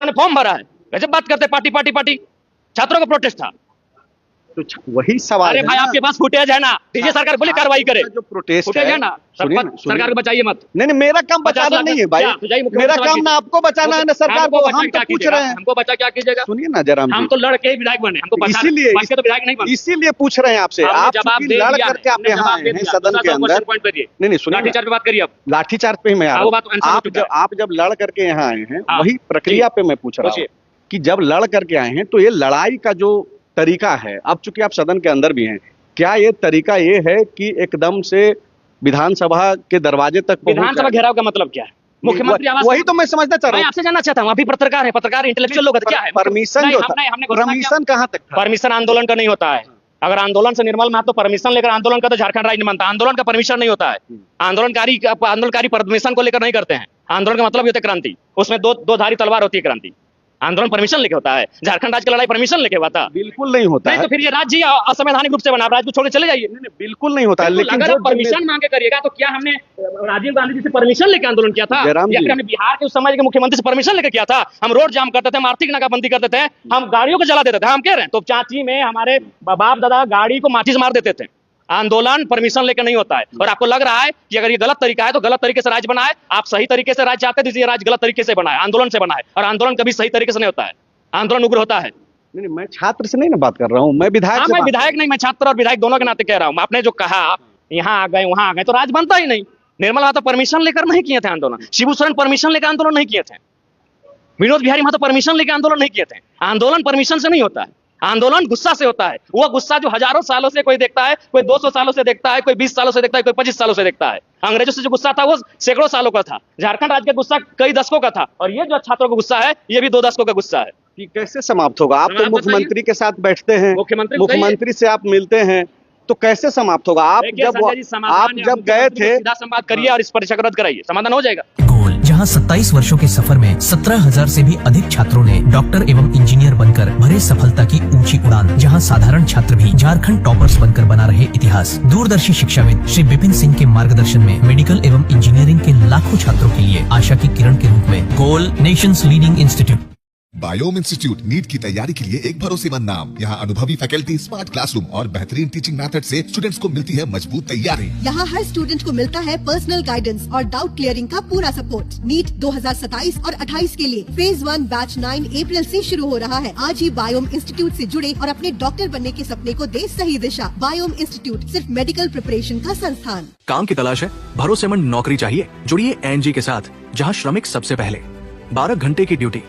ने फॉर्म भरा है, वैसे बात करते पार्टी पार्टी पार्टी। छात्रों का प्रोटेस्ट था। तो वही सवाल अरे भाई आपके पास फुटेज है ना, दीजिए सरकार बोले कार्रवाई करे। जो प्रोटेस्ट फुटेज है ना, सरकार को बचाइए मत। नहीं मेरा काम बचाना नहीं है भाई, मेरा काम ना आपको बचाना है ना सरकार को। हम तो पूछ रहे हैं, हमको बचा क्या कीजिएगा? सुनिए ना जरा, हम तो लड़के ही विधायक बने, हमको इसीलिए तो विधायक नहीं बने। इसीलिए पूछ रहे हैं आपसे, आप लड़ करके आप यहाँ आए हैं सदन के अंदर। नहीं सुनिए, लाठीचार्ज पे बात करिए। आप लाठीचार्ज पे ही मैं आप जब लड़ करके यहाँ आए हैं वही प्रक्रिया पे मैं पूछ रहा हूँ कि जब लड़ करके आए हैं तो ये लड़ाई का जो तरीका है, अब चूंकि आप सदन के अंदर भी हैं, क्या ये तरीका ये है कि एकदम से विधानसभा के दरवाजे तक? विधानसभा घेराव का मतलब क्या है? मुख्यमंत्री आवास, वही तो मैं समझना चाह रहा हूँ, आपसे जानना चाहता हूँ। अभी पत्रकार है, पत्रकार इंटेलेक्चुअल लोग, क्या है परमिशन? जो परमिशन कहाँ तक? परमिशन आंदोलन का नहीं होता है। अगर आंदोलन से निर्मल महतो परमिशन लेकर आंदोलन का, तो झारखंड राज्य नहीं मानता। आंदोलन का परमिशन नहीं होता है। आंदोलनकारी परमिशन को लेकर नहीं करते हैं। आंदोलन का मतलब होता है क्रांति, उसमें दो धारी तलवार होती है क्रांति। आंदोलन परमिशन लेके होता है। झारखंड राज्य की लड़ाई परमिशन लेके हुआ था? बिल्कुल नहीं होता है। तो फिर ये राज्य असंवैधानिक रूप से बना, राज्य को छोड़ चले जाइए। नहीं बिल्कुल नहीं होता है। लेकिन अगर परमिशन मांगे करिएगा तो क्या हमने राजीव गांधी जी से परमिशन लेके आंदोलन किया था, या फिर हमने बिहार के उस समय के मुख्यमंत्री से परमिशन लेके किया था? हम रोड जाम करते थे, हम आर्थिक नाकाबंदी करते थे, हम गाड़ियों को जला देते थे। हम कह रहे हैं तो चाची में हमारे बाप दादा गाड़ी को माचिस मार देते थे। आंदोलन परमिशन लेकर नहीं होता है। और आपको लग रहा है कि अगर ये गलत तरीका है तो गलत तरीके से राज्य बनाए। आप सही तरीके से राज्य चाहते थे, राज्य गलत तरीके से बनाए, आंदोलन से बनाए। और आंदोलन कभी सही तरीके से नहीं होता है, आंदोलन उग्र होता है। नहीं मैं छात्र से नहीं ना बात कर रहा हूँ, मैं विधायक। मैं विधायक नहीं, मैं छात्र और विधायक दोनों के नाते कह रहा हूँ। आपने जो कहा यहाँ आ गए वहां आ गए, तो राज बनता ही नहीं। निर्मल महतो परमिशन लेकर नहीं किए थे आंदोलन, शिबू सोरेन परमिशन लेकर आंदोलन नहीं किए थे, विनोद बिहारी महतो परमिशन लेकर आंदोलन नहीं किए थे। आंदोलन परमिशन से नहीं होता है, आंदोलन गुस्सा से होता है। वो गुस्सा जो हजारों सालों से कोई देखता है, कोई 200 सालों से देखता है, कोई 20 सालों से देखता है, कोई 25 सालों से देखता है। अंग्रेजों से जो गुस्सा था वो सैकड़ों सालों का था। झारखंड राज्य का गुस्सा कई दशकों का था, और ये जो छात्रों का गुस्सा है ये भी 2 दशकों का गुस्सा है। कि कैसे समाप्त होगा? आप तो मुख्यमंत्री के साथ बैठते हैं, मुख्यमंत्री से आप मिलते हैं, तो कैसे समाप्त होगा? आप जब गए थे, संवाद करिए और इस परीक्षा को रद्द कराइए, समाधान हो जाएगा। गोल, जहां 27 वर्षों के सफर में 17,000 से भी अधिक छात्रों ने डॉक्टर एवं इंजीनियर बनकर भरे सफलता की ऊंची उड़ान, जहां साधारण छात्र भी झारखंड टॉपर्स बनकर बना रहे इतिहास। दूरदर्शी शिक्षाविद श्री विपिन सिंह के मार्गदर्शन में मेडिकल एवं इंजीनियरिंग के लाखों छात्रों के लिए आशा की किरण के रूप में goal, nations leading institute. Biome institute NEET की तैयारी के लिए एक भरोसेमंद नाम। यहाँ अनुभवी फैकल्टी, स्मार्ट क्लासरूम और बेहतरीन टीचिंग मेथड से स्टूडेंट्स को मिलती है मजबूत तैयारी। यहाँ हर स्टूडेंट को मिलता है पर्सनल गाइडेंस और डाउट क्लियरिंग का पूरा सपोर्ट। नीट 2027 और 28 के लिए फेज 1 बैच 9 अप्रैल से शुरू हो रहा है। आज ही बायोम इंस्टीट्यूट से जुड़े और अपने डॉक्टर बनने के सपने को दे सही दिशा। बायोम इंस्टीट्यूट सिर्फ मेडिकल प्रिपरेशन का संस्थान। काम की तलाश है, भरोसेमंद नौकरी चाहिए? जुड़िए एनजी के साथ, जहाँ श्रमिक सबसे पहले। 12 घंटे की ड्यूटी,